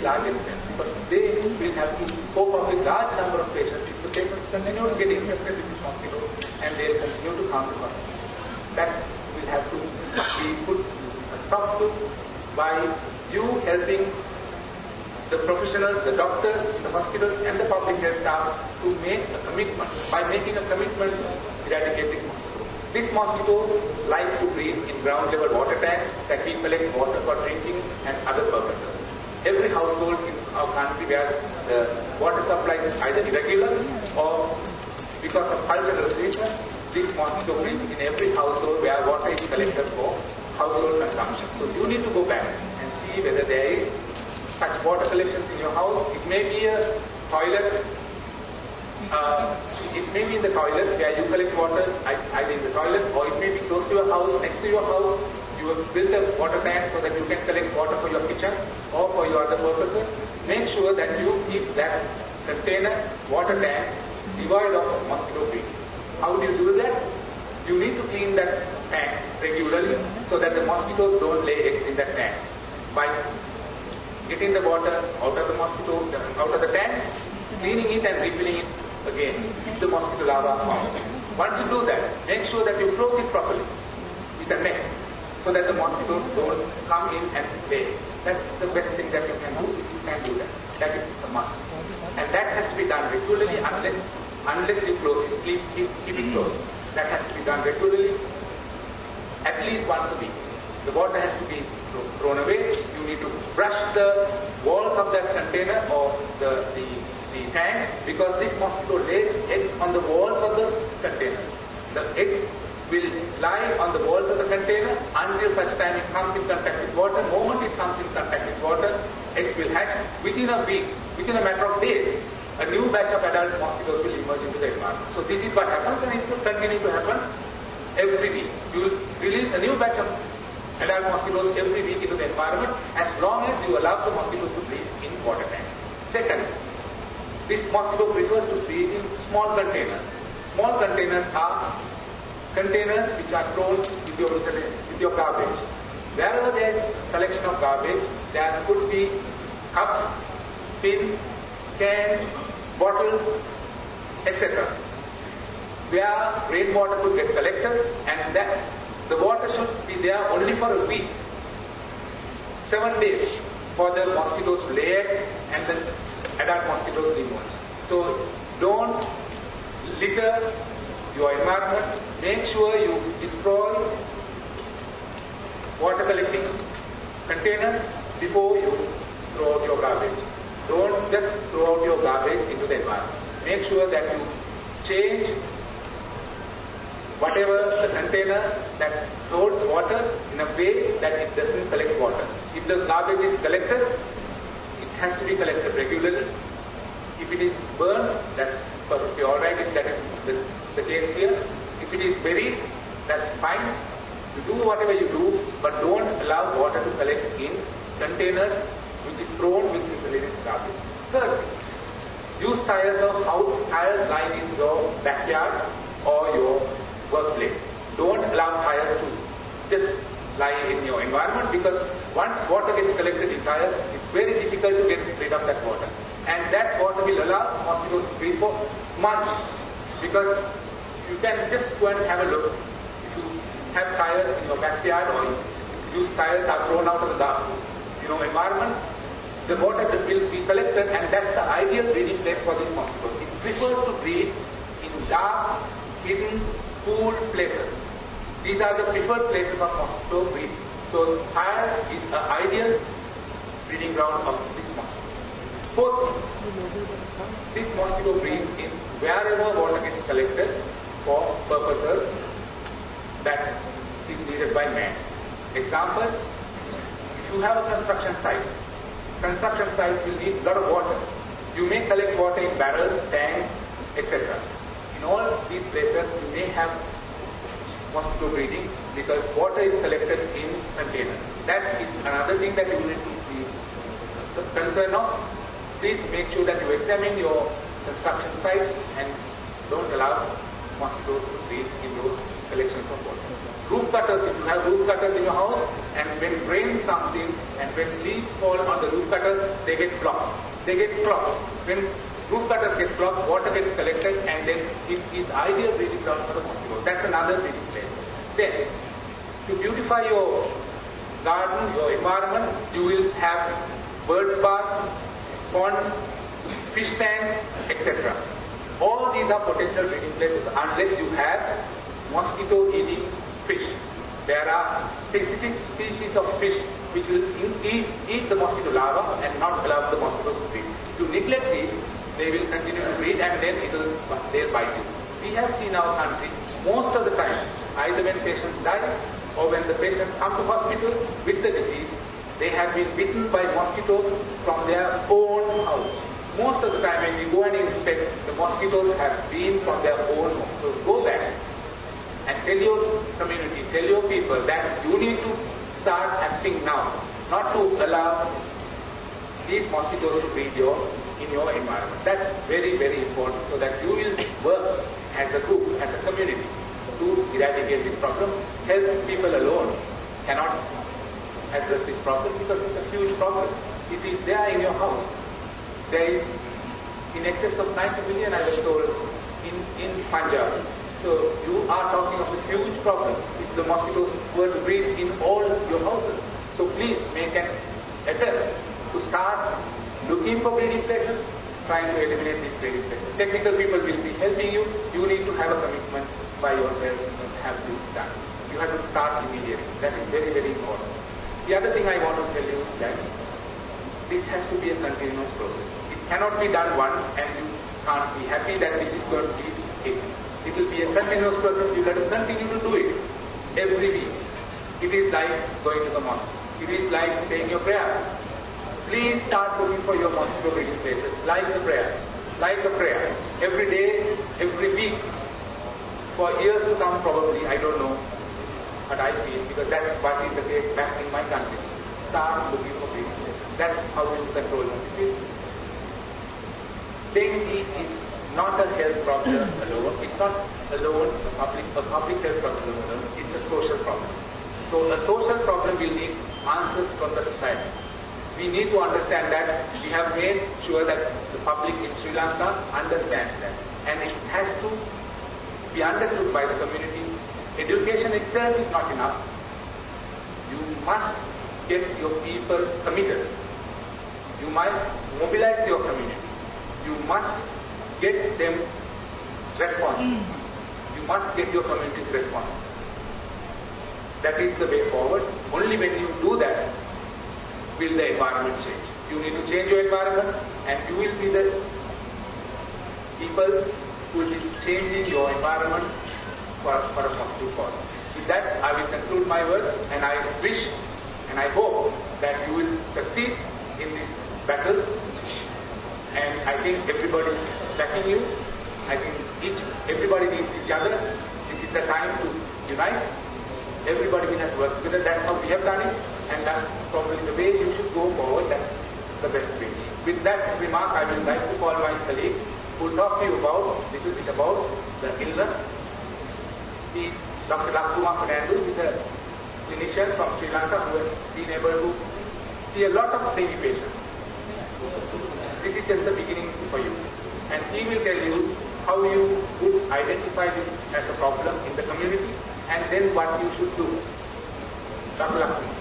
large extent, because they will have to cope up with large number of patients if the patients continue to get infected with this mosquito and they will continue to harm the hospital. That will have to be put a stop to by you helping the professionals, the doctors, the hospitals and the public health staff to make a commitment. By making a commitment to eradicate this mosquito. This mosquito likes to breed in ground level water tanks that we collect water for drinking and other purposes. Every household in our country where the water supply is either irregular or because of cultural reasons, this mosquito breeds in every household where water is collected for household consumption. So you need to go back and see whether there is such water collections in your house. It may be a toilet. It may be in the toilet where you collect water, either in the toilet, or it may be close to your house, next to your house. You have built a water tank so that you can collect water for your kitchen or for your other purposes. Make sure that you keep that container, water tank, devoid of mosquito breeding. How do you do that? You need to clean that tank regularly so that the mosquitoes don't lay eggs in that tank. By getting the water out of the mosquito, out of the tank, cleaning it and refilling it again if the mosquito larvae are found. Once you do that, make sure that you close it properly with a net so that the mosquitoes don't come in and lay. That's the best thing that you can do if you can do that. That is a must. And that has to be done regularly unless you close it. Keep it closed. That has to be done regularly, at least once a week. The water has to be thrown away. You need to brush the walls of that container or the tank, because this mosquito lays eggs on the walls of the container. The eggs will lie on the walls of the container until such time it comes in contact with water. The moment it comes in contact with water, eggs will hatch. Within a week, within a matter of days, a new batch of adult mosquitoes will emerge into the environment. So this is what happens, and it will continue to happen every week. You will release a new batch of adult mosquitoes every week into the environment as long as you allow the mosquitoes to breed in water tanks. Second, this mosquito prefers to breed in small containers. Small containers are containers which are thrown with your garbage. Wherever there is collection of garbage, there could be cups, tins, cans, bottles, etc. Where rainwater could get collected, and that the water should be there only for a week, 7 days, for the mosquitoes to lay eggs and the adult mosquitoes emerge. So don't litter your environment. Make sure you destroy water collecting containers before you throw out your garbage. Don't just throw out your garbage into the environment. Make sure that you change whatever the container that holds water in a way that it doesn't collect water. If the garbage is collected, it has to be collected regularly. If it is burned, that's perfectly alright if that is the case here. If it is buried, that's fine. You do whatever you do, but don't allow water to collect in containers which is thrown with miscellaneous garbage. Third, use tires or how tires line in your backyard or your workplace. Don't allow tires to just lie in your environment, because once water gets collected in tires, it's very difficult to get rid of that water. And that water will allow mosquitoes to breed for months, because you can just go and have a look. If you have tires in your backyard or use tires are thrown out of the environment, the water will be collected, and that's the ideal breeding place for these mosquitoes. It prefers to breed in dark, hidden, cool places. These are the preferred places of mosquito breeding. So tires is an ideal breeding ground of this mosquito. Fourth, this mosquito breeds in wherever water gets collected for purposes that is needed by man. Example, if you have a construction sites will need a lot of water. You may collect water in barrels, tanks, etc. In all these places, you may have mosquito breeding because water is collected in containers. That is another thing that you need to be concerned of. Please make sure that you examine your construction sites and don't allow mosquitoes to breed in those collections of water. Roof cutters, if you have roof cutters in your house, and when rain comes in and when leaves fall on the roof cutters, they get blocked. They get clogged. When roof cutters get clogged, water gets collected, and then it is ideal breeding ground for the mosquitoes. That's another breeding place. Then, to beautify your garden, your environment, you will have birds baths, ponds, fish tanks, etc. All these are potential breeding places unless you have mosquito-eating fish. There are specific species of fish which will eat the mosquito larva and not allow the mosquitoes to breed. If you neglect these, they will continue to breed and then they'll bite you. We have seen our country most of the time, either when patients die or when the patients come to hospital with the disease, they have been bitten by mosquitoes from their own house. Most of the time when we go and inspect, the mosquitoes have been from their own home. So go back and tell your community, tell your people that you need to start acting now, not to allow these mosquitoes to breed in your environment. That's very, very important, so that you will work as a group, as a community, to eradicate this problem. Health people alone cannot address this problem because it's a huge problem. It is there in your house. There is in excess of 90 million, I was told, in Punjab. So you are talking of a huge problem if the mosquitoes were to breed in all your houses. So please make an attempt to start looking for breeding places, trying to eliminate these breeding places. Technical people will be helping you. You need to have a commitment by yourself and have this done. You have to start immediately. That is very, very important. The other thing I want to tell you is that this has to be a continuous process. It cannot be done once and you can't be happy that this is going to be it. It will be a continuous process. You have to continue to do it every week. It is like going to the mosque. It is like saying your prayers. Please start looking for your mosquito breeding places, like the prayer. Like a prayer. Every day, every week. For years to come probably, I don't know. But I feel, because that's what is the case back in my country. Start looking for breeding places. That's how you control it. Dengue is not a health problem alone. It's not alone a public health problem alone. It's a social problem. So a social problem will need answers from the society. We need to understand that. We have made sure that the public in Sri Lanka understands that. And it has to be understood by the community. Education itself is not enough. You must get your people committed. You must mobilize your community. You must get them responsible. You must get your communities responsible. That is the way forward. Only when you do that will the environment change. You need to change your environment and you will be the people who will be changing your environment for a positive cause. With that, I will conclude my words and I wish and I hope that you will succeed in this battle. And I think everybody is backing you. I think everybody needs each other. This is the time to unite. Everybody will have to work together. That's how we have done it. And that's probably the way you should go forward. That's the best way. With that remark, I would like to call my colleague who will talk to you about a little bit about the illness. He is Dr. Lakuma Fernando. He is a clinician from Sri Lanka who has been able to see a lot of dengue patients. This is just the beginning for you. And he will tell you how you would identify this as a problem in the community and then what you should do. Dr. Lakuma.